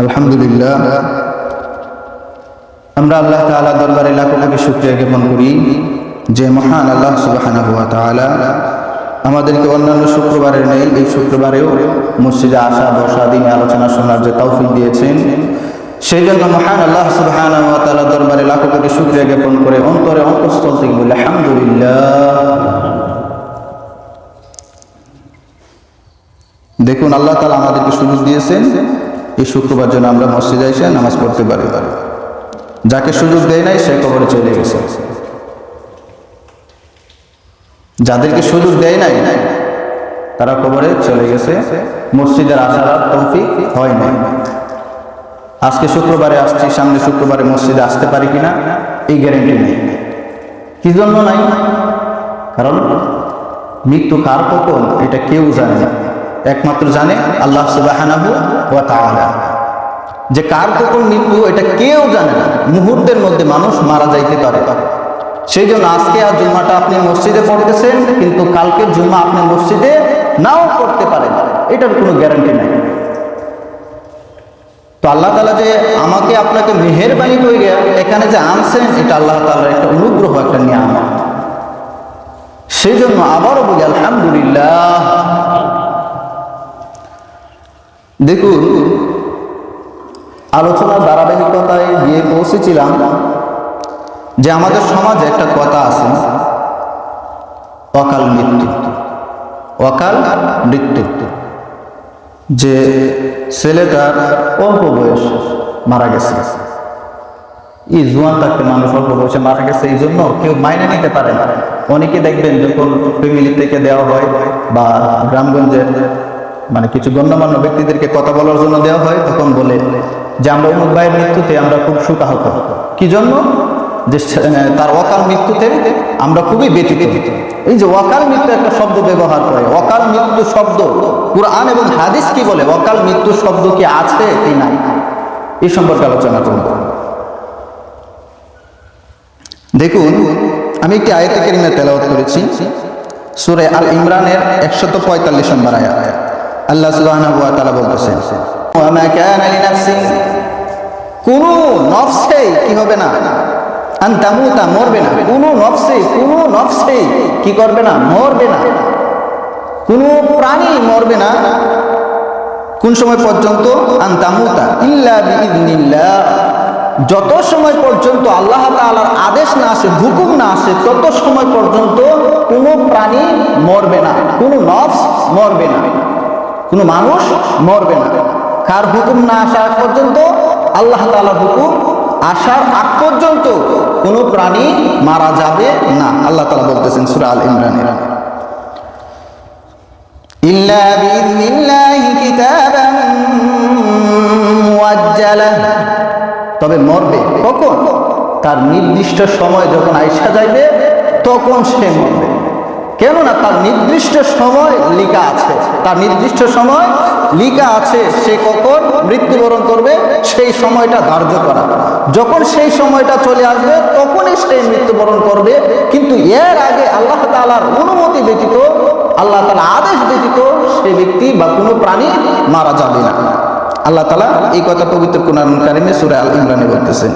আলহামদুলিল্লাহ, আমরা আল্লাহ তাআলা দরবারে লাখো লাখো শুকরিয়া জ্ঞাপন করি যে মহান আল্লাহ সুবহানাহু ওয়া তাআলা আমাদেরকে অন্যান্য শুক্রবারের নেই এই শুক্রবারেও মসজিদে আসা বসা দিনে আলোচনা শোনার যে তৌফিক দিয়েছেন, সেই জন্য মহান আল্লাহ সুবহানাহু ওয়া তাআলা দরবারে লাখো কোটি শুকরিয়া জ্ঞাপন করে অন্তরে অন্তঃস্থল থেকে বলি আলহামদুলিল্লাহ। দেখুন, আল্লাহ তাআলা আমাদেরকে সুযোগ দিয়েছেন এই শুক্রবার যেন আমরা মসজিদে এসে নামাজ পড়তে পারি। যাকে সুযোগ দেয় নাই সে কবরে চলে গেছে, যাদেরকে সুযোগ দেয় নাই তারা কবরে চলে গেছে, মসজিদের আসার তৌফিক হয় নাই। আজকে শুক্রবারে আসছি, সামনে শুক্রবারে মসজিদে আসতে পারি কিনা এই গ্যারান্টি নেই। কি জন্য নাই? কারণ মৃত্যু কার কখন এটা কেউ জানে না, একমাত্র জানে আল্লাহ সুবহানাহু ওয়া তাআলা। যে কার কখন মৃত্যু এটা কেউ জানে না, মুহূর্তের মধ্যে মানুষ মারা যাইতে পারে। সেই জন্য আজকে আর জুম্মাটা আপনি মসজিদে পড়তেছেন, কিন্তু কালকে জুম্মা আপনি মসজিদে নাও পড়তে পারেন, এটার কোনো গ্যারান্টি নাই। তো আল্লাহ তাআলা যে আমাকে আপনাকে মেহেরবানি করে এখানে যে আনছেন, এটা আল্লাহ তাআলার একটা অনুগ্রহ, একটা নিয়ামত। সেই জন্য আবারও বলি আলহামদুলিল্লাহ। দেখুন, আলোচনার ধারাবাহিকতায় গিয়ে পৌঁছেছিলাম যে আমাদের সমাজে একটা কথা আছে, অকাল মৃত্যু। অকাল মৃত্যু, যে ছেলেটার অল্প বয়স মারা গেছে, এই জোয়ান থাকতে মানুষ অল্প বয়সে মারা গেছে, এই জন্য কেউ মাইনে নিতে পারে না। অনেকে দেখবেন যখন ফ্যামিলি থেকে দেওয়া হয় বা গ্রামগঞ্জের মানে কিছু গণ্যমান্য ব্যক্তিদেরকে কথা বলার জন্য দেওয়া হয়, তখন বলে যে আমরা অমুক ভাইয়ের মৃত্যুতে আমরা খুব শোকাহত। কি জন্য? যে তার অকাল মৃত্যুতে আমরা খুবই ব্যথিত। এই যে অকাল মৃত্যু একটা শব্দ ব্যবহার করে, অকাল মৃত্যু শব্দ কুরআন এবং হাদিস কি বলে, অকাল মৃত্যু শব্দ কি আছে কি নাই, এই সম্পর্কে আলোচনা করব। দেখুন, আমি একটি আয়াতে কারিমা তেলাওয়াত করেছি, সূরা আল ইমরানের 145 নম্বর আয়াত। আল্লাহ সুবহানাহু ওয়া তাআলা বলতেছেন, ওয়া মা কানা লিনাফসিন, কোন নফসে কি হবে না, আন তামুতা, মরবে না। কোন নফসে কি করবে না, মরবে না। কোন প্রাণী মরবে না। কোন সময় পর্যন্ত? আন তামুতা ইল্লা বিইذনিল্লাহ, যত সময় পর্যন্ত আল্লাহ তাআলার আদেশ না আসে, হুকুম না আসে, তত সময় পর্যন্ত কোন প্রাণী মরবে না, কোন নফস মরবে না, কোন মানুষ মরবে না। কার হুকুম না আসা পর্যন্ত? আল্লাহ তাআলার হুকুম আসার আগ পর্যন্ত কোন প্রাণী মারা যাবে না। আল্লাহ তাআলা বলতেছেন সূরা আল ইমরানের, ইল্লা বিইذনিল্লাহি কিতাবান মুআজ্জালা, তবে মরবে কখন? তার নির্দিষ্ট সময় যখন আইসা যাইবে তখন সে মরবে। কেননা তার নির্দিষ্ট সময় লিখা আছে, তার নির্দিষ্ট সময় লিখা আছে, সে কখন মৃত্যুবরণ করবে সেই সময়টা ধার্য করা। যখন সেই সময়টা চলে আসবে তখনই সে মৃত্যুবরণ করবে, কিন্তু এর আগে আল্লাহ তাআলার অনুমতি ব্যতীত, আল্লাহ তাআলার আদেশ ব্যতীত সে ব্যক্তি বা কোনো প্রাণী মারা যাবে না। আল্লাহ তাআলা এই কথা পবিত্র কোরআন কারিমে সূরা আল ইমরানে বলতেছেন।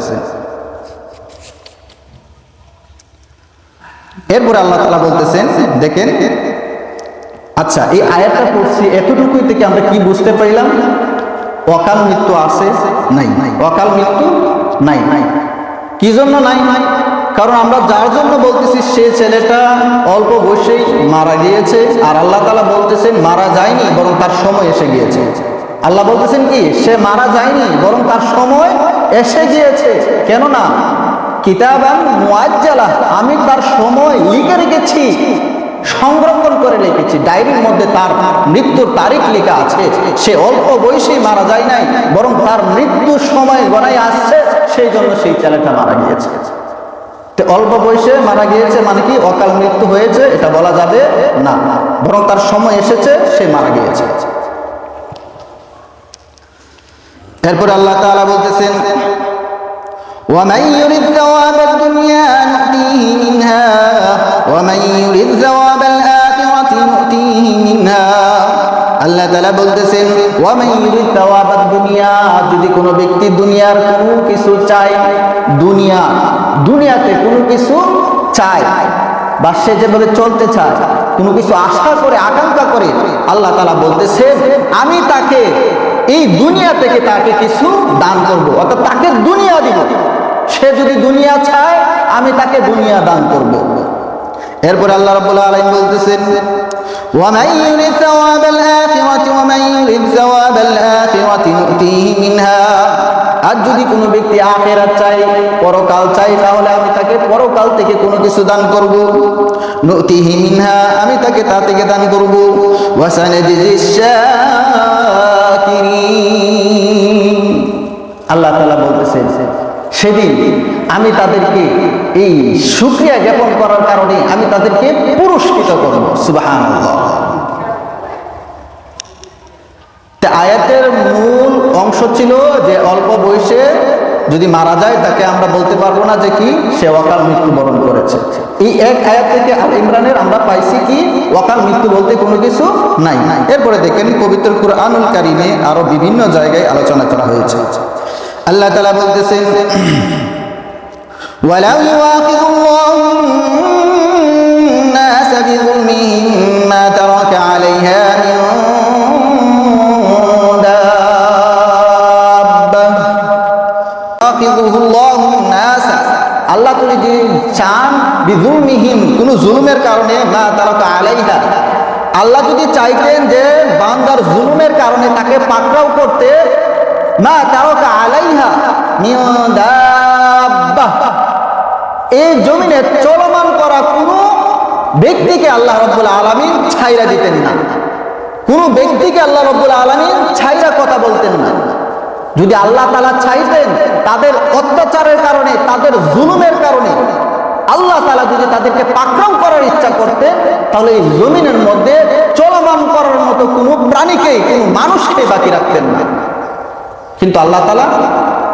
এরপরে আল্লাহ তাআলা বলতেছেন, দেখেন, আচ্ছা এই আয়াতটা পড়ছি, এতটুকুই থেকে আমরা কি বুঝতে পারলাম? অকাল মৃত্যু আছে নাই? অকাল মৃত্যু নাই। কি জন্য নাই? কারণ আমরা যার জন্য বলতেছি সে ছেলেটা অল্প বয়সেই মারা গিয়েছে, আর আল্লাহ তাআলা বলতেছেন মারা যায়নি, বরং তার সময় এসে গিয়েছে। আল্লাহ বলতেছেন কি, সে মারা যায়নি, বরং তার সময় এসে গিয়েছে। কেননা কিতাবান মুআজ্জালা, আমি তার সময় লিখে রেখেছি, সংরক্ষণ করে রেখেছি, ডায়েরির মধ্যে তার মৃত্যুর তারিখ লেখা আছে। সে অল্প বয়সেই মারা যায় নাই, বরং তার মৃত্যুর সময় গণায় আসছে, সেই জন্য সেই ছেলেটা মারা গিয়েছে। তো অল্প বয়সে মারা গিয়েছে মানে কি অকাল মৃত্যু হয়েছে এটা বলা যাবে না, বরং তার সময় এসেছে, সে মারা গিয়েছে। এরপর আল্লাহ তাআলা বলতেছেন, ومن يرد ثواب الدنيا نؤتيه منها ومن يرد ثواب الآخرة نؤتيه منها আল্লাহ তাআলা বলতেছেন ওয়া মান ইউরিদ তাওয়াবাদ দুনিয়া, যদি কোনো ব্যক্তি দুনিয়ার কোনো কিছু চায়, দুনিয়াতে কোনো কিছু চায় বা সে যেভাবে চলতে চায়, কোনো কিছু আশা করে আকাঙ্ক্ষা করে, আল্লাহ তাআলা বলতেছেন আমি তাকে এই দুনিয়া থেকে তাকে কিছু দান করব, অর্থাৎ তাকে দুনিয়া দিব। সে যদি দুনিয়া চায় আমি তাকে দুনিয়া দান করব। এরপর আল্লাহ রাব্বুল আলামিন বলতেছেন وَمَن يُرِدْ ثَوَابَ الْآخِرَةِ وَمَن يُرِدْ ثَوَابَ الْآخِرَةِ نُؤْتِيهِ مِنْهَا, আর যদি কোনো ব্যক্তি আখিরাত চায়, পরকাল চায়, তাহলে আমি তাকে পরকাল থেকে কোনো কিছু দান করব। নুতিহি মিনহা, আমি তাকে তা থেকে দান করব। ওয়া সানাজিজিশ শাকিরিন, আল্লাহ তাআলা বলতেছেন সেদিন আমি তাদেরকে এই শুকরিয়া জ্ঞাপন করার কারণে আমি তাদেরকে পুরস্কৃত করব। সুবহানাল্লাহ। আয়াতের মূল অংশ ছিল যে অল্প বয়সে যদি মারা যায় তাকে আমরা বলতে পারবো না যে কি সে অকাল মৃত্যুবরণ করেছে। এই এক আয়াত থেকে আল ইমরানের আমরা পাইছি কি অকাল মৃত্যু বলতে কোনো কিছু নাই। এরপরে দেখেন পবিত্র কুরআনুল কারীমে আরো বিভিন্ন জায়গায় আলোচনা করা হয়েছে। আল্লাহ তাআলা বলতেছেন ওয়ালাউ ইউআখিযুল্লাহু النَّاسَ بِظُلْمِهِمْ مَا تَرَكَ عَلَيْهَا مِن دَابَّةٍ ইউআখিযুল্লাহু النَّاسَ, আল্লাহ তুমি যদি চান বিযুলমিহিম, কোন জুলুমের কারণে, মা তারাকা আলাইহা, আল্লাহ যদি চাইতেন যে বান্দার জুলুমের কারণে তাকে পাকড়াও করতে, মা তারাকা আলাইহা মিন দাব্বাহ, এই জমিনে চলমান করা কোনো ব্যক্তিকে আল্লাহ রাব্বুল আলামিন ছাইরা দিতেন না, কোনো ব্যক্তিকে আল্লাহ রাব্বুল আলামিন ছাইরা কথা বলতেন না। যদি আল্লাহ তাআলা চাইতেন তাদের অত্যাচারের কারণে, তাদের জুলুমের কারণে আল্লাহ তাআলা যদি তাদেরকে পাকড়াও করার ইচ্ছা করতেন, তাহলে এই জমিনের মধ্যে চলমান করার মতো কোনো প্রাণীকে, কোনো মানুষকে বাকি রাখতেন না। কিন্তু আল্লাহ তাআলা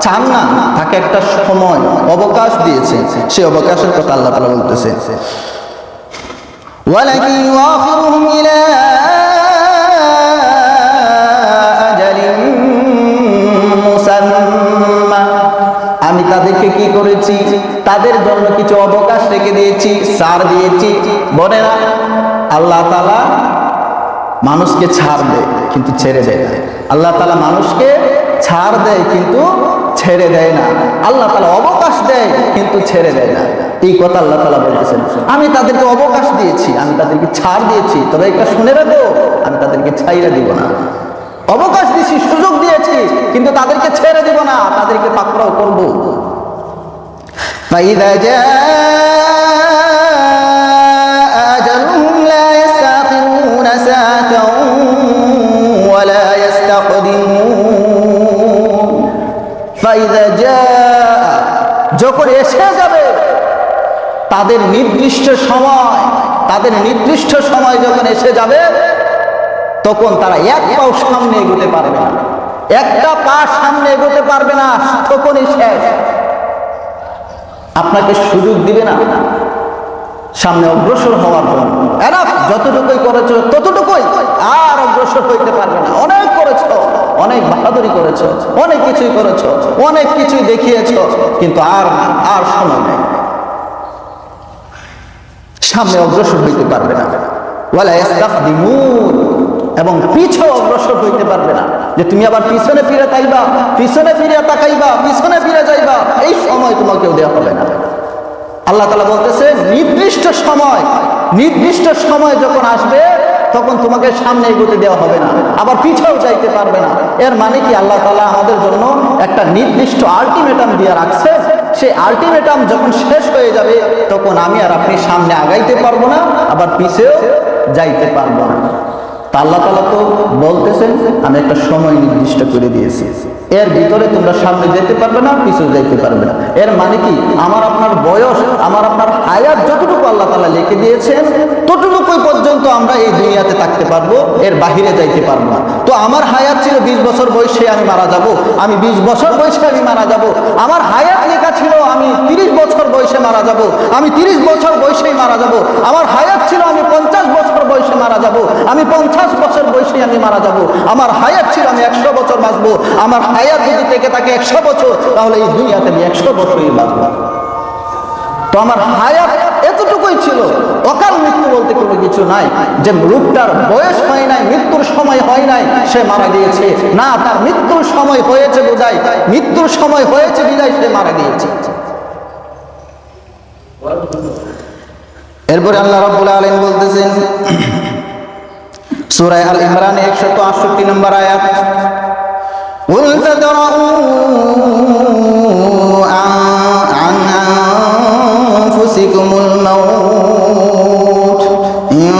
চান না, তাকে একটা সময় অবকাশ দিয়েছে, সেই অবকাশের কথা আল্লাহ তাআলা বলতেছে ওয়ালাকিন ইউআখিরুহুম ইলা আজালিন মুসাম্মা, আমি তাদেরকে কি করেছি, তাদের জন্য কিছু অবকাশ রেখে দিয়েছি, ছাড় দিয়েছি। বলে না আল্লাহ তাআলা মানুষকে ছাড় দেয় কিন্তু ছেড়ে দেয় না। আল্লাহ তাআলা মানুষকে ছাড় দেয় কিন্তু ছেড়ে দেয় না। আল্লাহ তাআলা অবকাশ দেয় কিন্তু ছেড়ে দেয় না। এই কথা আল্লাহ তাআলা বলতেছেন আমি তাদেরকে অবকাশ দিয়েছি, আমি তাদেরকে ছাড় দিয়েছি, তবে এটা শুনে রাখো আমি তাদেরকে ছাইরা দিব না। অবকাশ দিয়েছি, সুযোগ দিয়েছি, কিন্তু তাদেরকে ছেড়ে দিব না, তাদেরকে পাকড়াও করব। ফাইযা জাআ আজালুহুম লা ইস্তাখিরুনা সাআতান ওয়া লা ইস্তাকদিমুন। ফাইযা জাআ, যখন এসে যাবে তাদের নির্দিষ্ট সময়, তাদের নির্দিষ্ট সময় যখন এসে যাবে তখন তারা এক পাও সামনে এগোতে পারবে না, একটা পা সামনে এগোতে পারবে না, তখনই শেষ। আপনাকে সুযোগ দিবে না সামনে অগ্রসর হওয়ার জন্য। এনাফ, যতটুকুই করেছো ততটুকুই, আর অগ্রসর হইতে পারবে না। অনেক করেছো, অনেক বাহাদুরি করেছো, অনেক কিছুই করেছো, অনেক কিছুই দেখিয়েছো, কিন্তু আর সময় নেই, সামনে অগ্রসর হইতে পারবে না। ওয়ালা ইস্তাকদিমুন, এবং পিছু অগ্রসর হইতে পারবে না, যে তুমি আবার পিছনে ফিরে তাইবা, পিছনে ফিরে তাকাইবা, পিছনে ফিরে যাইবা, এই সময় তোমাকেও দেওয়া হবে না। আল্লাহ তাআলা বলতেছে নির্দিষ্ট সময় যখন আসবে তখন তোমাকে সামনে এগোতে দেওয়া হবে না, আবার পিছাও যাইতে পারবে না। এর মানে কি আল্লাহ তাআলা আমাদের জন্য একটা নির্দিষ্ট আলটিমেটাম দিয়ে রাখছে। সেই আলটিমেটাম যখন শেষ হয়ে যাবে তখন আমি আর আপনি সামনে আগাইতে পারবো না, আবার পিছেও যাইতে পারবো না। তা আল্লাহ তাআলা তো বলতেছেন আমি একটা সময় নির্দিষ্ট করে দিয়েছি। এর ভিতরে তোমরা সামনে যেতে পারবে না, পিছু যেতে পারবে না। এর মানে কি আমার আপনার বয়স, আমার আপনার হায়াত যতটুকু আল্লাহ তাআলা লিখে দিয়েছেন ততটুকুই পর্যন্ত আমরা এই দুনিয়াতে থাকতে পারবো, এর বাহিরে যাইতে পারবো না। তো আমার হায়াত ছিল 20 বছর বয়সে আমি মারা যাব, আমি 20 বছর বয়সে আমি মারা যাব। আমার হায়াত লেখা ছিল আমি 30 বছর বয়সে মারা যাব, আমি 30 বছর বয়সেই মারা যাব। আমার হায়াত ছিল আমি 50 বছর বয়সে মারা যাব, আমি 50 বছর বয়সেই আমি মারা যাব। আমার হায়াত ছিল আমি 100 বছর বাঁচবো, আমার হায়াত যদি থেকে থাকে 100 বছর, তাহলে এই দুনিয়াতে আমি 100 বছরই বাঁচবো। তো আমার হায়াত এতটুকুই ছিল। অকাল মৃত্যু বলতে কোনো কিছু নাই যে লোকটার বয়স হয় নাই, মৃত্যুর সময় হয় নাই, সে মারা গিয়েছে। না, তার মৃত্যুর সময় হয়েছে বোঝায়, মৃত্যুর সময় হয়েছে বিদায় সে মারা গিয়েছে। এরপরে আল্লাহ রাব্বুল আলামিন বলতেছেন সূরা আল ইমরান 168 নম্বর আয়াত, قُلْ فَادْرَءُوا عَنْ أَنفُسِكُمُ الْمَوْتَ إِن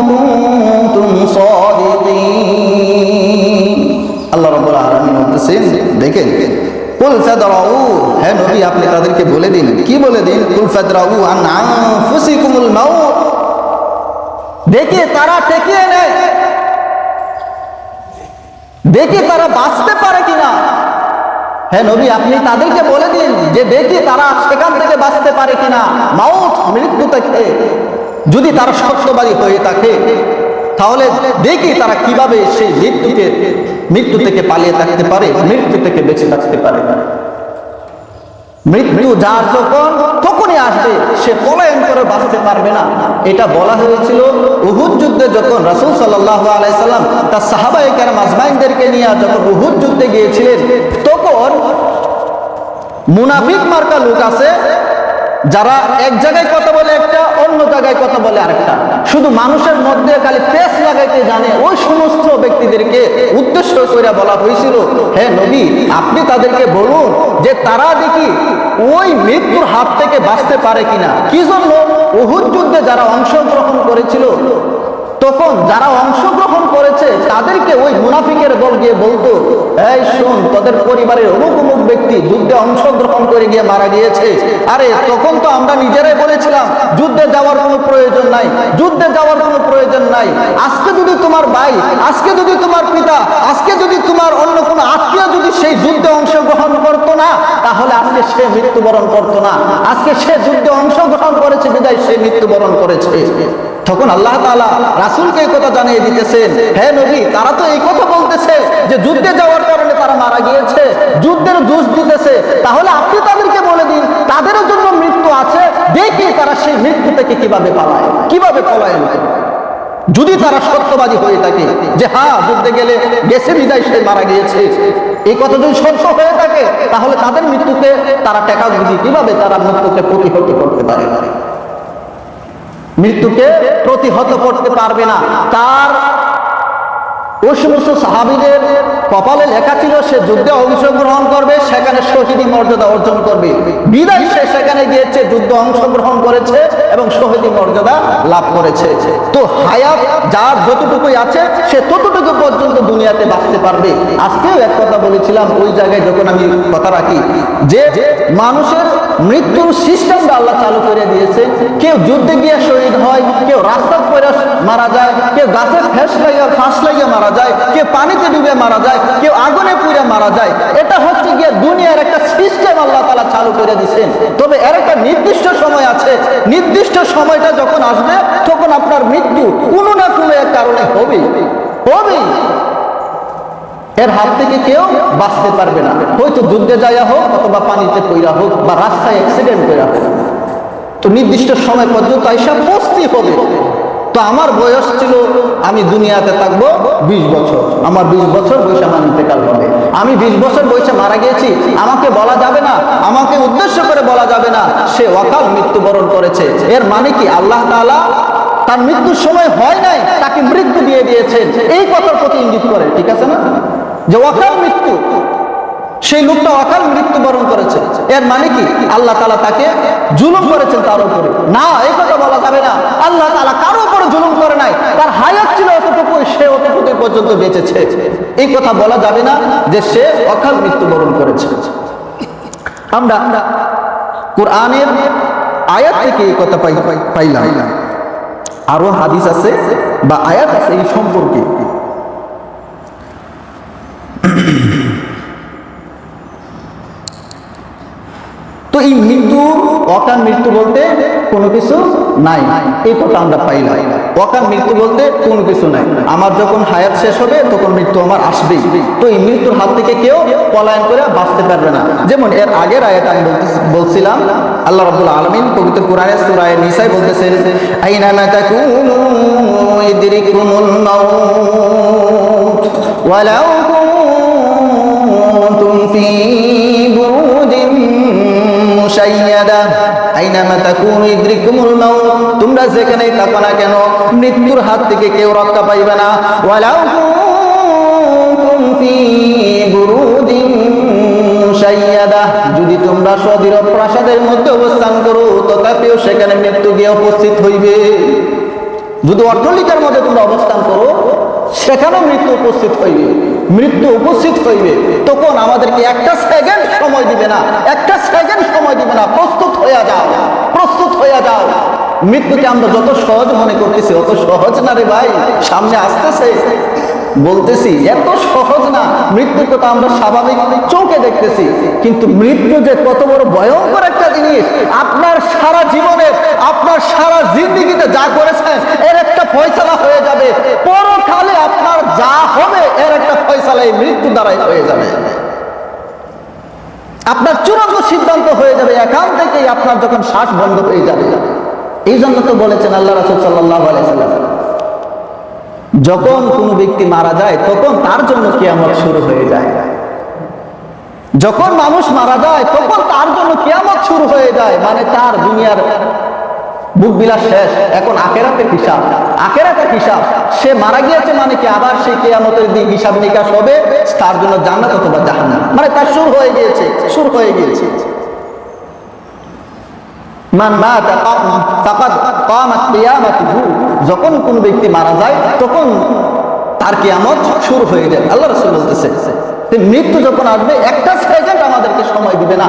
كُنتُمْ صَادِقِينَ। আল্লাহ রাব্বুল আলামিন বলতেছেন, দেখেন, কুল ফাদরাউ, হে নবী আপনি তাদেরকে বলে দিন, কি বলে দিন? কুল ফাদরাউ আন আনফুসিকুমুল মাউত, দেখে তারা ঠেকিয়ে নেয়, দেখে তারা বাঁচতে পারে কিনা। হে নবী আপনি তাদেরকে বলে দিন যে দেখে তারা সেখান থেকে বাঁচতে পারে কিনা, মাউত মৃত্যু থেকে। যদি তারা সত্যবাদী হয়ে থাকে তাহলে দেখি তারা কিভাবে সেই মৃত্যু থেকে পালিয়ে থাকতে পারে, মৃত্যু থেকে বেঁচে থাকতে পারে। মৃত্যু যার যখন তখনই আসবে, সে পলায়ন করে বাঁচতে পারবে না। এটা বলা হয়েছিল উহুদ যুদ্ধে, যখন রাসূল সাল্লাল্লাহু আলাইহি সাল্লাম তার সাহাবায়ে কেরাম আজমাইনদেরকে নিয়ে যখন উহুদ যুদ্ধে গিয়েছিলেন, তখন মুনাফিক মার্কা লোক আছে যারা এক জায়গায় কথা বলে একটা, অন্য জায়গায় কথা বলে আরেকটা, শুধু মানুষের মধ্যে খালি পেঁচ লাগাইতে জানে। ওই সমস্ত ব্যক্তিদেরকে উদ্দেশ্য করে বলা হয়েছিল, হে নবী আপনি তাদেরকে বলুন যে তারা দেখি ওই মৃত্যুর হাত থেকে বাঁচতে পারে কিনা। কি জন্য? উহুদ যুদ্ধে যারা অংশগ্রহণ করেছিল, তখন যারা অংশগ্রহণ করেছে তাদেরকে ওই মুনাফিকের দল গিয়ে বলতো, এই শোন, তোদের পরিবারের অমুক অমুক ব্যক্তি যুদ্ধে অংশগ্রহণ করে গিয়ে মারা গিয়েছে। আরে তখন তো আমরা নিজেরাই বলেছিলাম যুদ্ধে যাওয়ার কোনো প্রয়োজন নাই, যুদ্ধে যাওয়ার কোনো প্রয়োজন নাই। আজকে যদি তোমার ভাই, আজকে যদি তোমার পিতা, আজকে যদি তোমার অন্য কোনো আত্মীয় যদি সেই যুদ্ধে অংশগ্রহণ করতো না, তাহলে আজকে সে মৃত্যুবরণ করতো না। আজকে সে যুদ্ধে অংশগ্রহণ করেছে বিদায় সে মৃত্যুবরণ করেছে। তখন আল্লাহ তাআলা রাসূলকে এই কথা জানিয়ে দিতেছেন, হে নবী তারা তো এই কথা বলতেছে যে যুদ্ধে যাওয়ার কারণে তারা মারা গিয়েছে, যুদ্ধের দোষ দিতেছে, তাহলে আপনি তাদেরকে বলে দিন তাদেরও জন্য মৃত্যু আছে, দেখি তারা সেই মৃত্যু থেকে কিভাবে পালায়, কিভাবে পলায়ন করে। যদি তারা সত্যবাদী হয়ে থাকে যে হ্যাঁ যুদ্ধে গেছে বিদায় সে মারা গিয়েছে, এই কথা যদি সত্য হয়ে থাকে, তাহলে তাদের মৃত্যুতে তারা টেকা বুঝি কিভাবে তারা মৃত্যুকে প্রতিহত করতে পারে, মৃত্যুকে প্রতিহত করতে পারবে না। তার ওই সমস্ত সাহাবীদের কপালে লেখা ছিল সে যুদ্ধে অংশগ্রহণ করবে, সেখানে শহীদি মর্যাদা অর্জন করবে, বিদায় সে সেখানে গিয়েছে, যুদ্ধে অংশগ্রহণ করেছে এবং শহীদি মর্যাদা লাভ করেছে। তো হায়াত যার যতটুকুই আছে সে ততটুকু পর্যন্ত দুনিয়াতে বাঁচতে পারবে। আজকেও এক কথা বলেছিলাম ওই জায়গায় যখন আমি কথা রাখি যে মানুষের মৃত্যুর সিস্টেমটা আল্লাহ চালু করে দিয়েছে। কেউ যুদ্ধে গিয়ে শহীদ হয়, কেউ রাস্তা পড়ে মারা যায়, কেউ গাছে ফাঁস লাগিয়ে মারা যায়, কেউ পানিতে ডুবে মারা যায়, কেউ আগুনে পুড়ে মারা যায়। এটা হচ্ছে গিয়ে দুনিয়ার একটা সিস্টেম আল্লাহ তাআলা চালু করে দিয়েছেন। তবে এর একটা নির্দিষ্ট সময় আছে, নির্দিষ্ট সময়টা যখন আসবে তখন আপনার মৃত্যু কোনো না কোনো এক কারণে হবেই। এর হাত থেকে কেউ বাঁচতে পারবে না, হয়তো যুদ্ধে যাইয়া হোক অথবা পানিতে পইরা হোক বা রাস্তায় অ্যাক্সিডেন্ট কইরা হোক। তো নির্দিষ্ট সময় পর্যন্ত আইসা পৌঁছতে হবে। তো আমার বয়স ছিল, আমি দুনিয়াতে থাকবো 20 বছর, আমার 20 বছর বয়সে আমার ইন্তেকাল হবে। আমি 20 বছর বয়সে মারা গেছি, আমাকে বলা যাবে না, আমাকে উদ্দেশ্য করে বলা যাবে না সে অকাল মৃত্যুবরণ করেছে। এর মানে কি আল্লাহ তাআলা তার মৃত্যুর সময় হয় নাই, তাকে মৃত্যু দিয়ে দিয়েছেন, এই কথার প্রতি ইঙ্গিত করে। ঠিক আছে না, যে অকাল মৃত্যু, সেই লোকটা অকাল মৃত্যুবরণ করেছে। এর মানে কি আল্লাহ তাআলা তাকে জুলুম করেছেন তার উপরে? না, এই কথা বলা যাবে না। আল্লাহ তাআলা কারো উপরে জুলুম করে নাই, তার হায়াত ছিল অতটুকু, সে অতটুকু পর্যন্ত বেঁচেছে। এই কথা বলা যাবে না যে সে অকাল মৃত্যুবরণ করেছে। আমরা কোরআনের আয়াত থেকে এই কথা পাইলাম। আরো হাদিস আছে বা আয়াত আছে এই সম্পর্কে। তো এই মৃত্যু, অকাল মৃত্যু বলতে কোনো কিছু নাই, এই কথা আমরা পাইলাম। অকাল মৃত্যু বলতে কোনো কিছু নাই, আমার যখন হায়াত শেষ হবে তখন মৃত্যু আমার আসবেই। তো এই মৃত্যুর হাত থেকে কেউ পলায়ন করে বাঁচতে পারবে না। যেমন এর আগের আয়াত আমি বলছিলাম, আল্লাহ রাব্বুল আলামিন পবিত্র কোরআনে সূরা নিসায় বলতেছেন, আইনামা তাকুনু ইদরিকুমুল মাউত ওয়ালাউ কুনতুম ফি বুরুজিন মুশাইয়াদা আইনামা তাকুনু ইদরিকুমুল মাউত, তোমরা যেখানেই থাকো না কেন মৃত্যুর হাত থেকে কেউ রক্ষা পাইবে না। ওয়ালাউ কুনতুম ফি বুরুজিন মুশাইয়াদা, যদি তোমরা সদৃঢ় প্রাসাদের মধ্যে অবস্থান করো তথাপিও সেখানে মৃত্যু গিয়ে উপস্থিত হইবে। যদি অট্টালিকার মধ্যে তোমরা অবস্থান করো সেখানেও মৃত্যু উপস্থিত হইবে, মৃত্যু উপস্থিত হইবে। তখন আমাদেরকে একটা সেকেন্ড সময় দিবে না, একটা সেকেন্ড সময় দিবে না, প্রস্তুত হইয়া যাও, প্রস্তুত হইয়া যাও। মৃত্যুকে আমরা যত সহজ মনে করতেছি অত সহজ না রে ভাই, সামনে আসতেছে। বলতেছি এত সহজ না। মৃত্যুর কথা আমরা স্বাভাবিক চোখে দেখতেছি, কিন্তু মৃত্যু যে কত বড় ভয়ঙ্কর একটা জিনিস। আপনার সারা জীবনে, আপনার সারা জিন্দেগিতে যা করেছেন এর একটা ফয়সালা হয়ে যাবে, পরকালে আপনার যা হবে এর একটা ফয়সালা এই মৃত্যু দ্বারাই হয়ে যাবে। আপনার চূড়ান্ত সিদ্ধান্ত হয়ে যাবে এখান থেকেই, আপনার যখন শ্বাস বন্ধ হয়ে যাবে। এই জন্য তো বলেছেন আল্লাহ রাসূল সাল্লাল্লাহু আলাইহি ওয়াসাল্লাম, যখন কোনো ব্যক্তি মারা যায় তখন তার জন্য কিয়ামত শুরু হয়ে যায়। যখন মানুষ মারা যায় তখন তার জন্য কিয়ামত শুরু হয়ে যায়, মানে তার দুনিয়ার বুক বিলাস শেষ, এখন আখিরাতের হিসাব, আখিরাতের হিসাব। সে মারা গিয়েছে মানে কি আবার সেই কিয়ামতের দিন হিসাব নিকাশ হবে, তার জন্য জান্নাত অথবা জাহান্নাম, মানে তার শুরু হয়ে গিয়েছে, শুরু হয়ে গিয়েছে। মান মাতা ফাকাদ কামাত কিয়ামাতুহু, যখন কোন ব্যক্তি মারা যায় তখন তার কিয়ামত শুরু হয়ে যায়। আল্লাহ রাসূল বলতেছে মৃত্যু যখন আসবে একটা সেকেন্ড আমাদেরকে সময় দিবে না।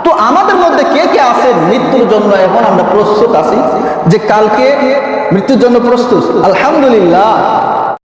তো আমাদের মধ্যে কে কে আছে মৃত্যুর জন্য এখন আমরা প্রস্তুত আছি, যে কালকে মৃত্যুর জন্য প্রস্তুত? আলহামদুলিল্লাহ,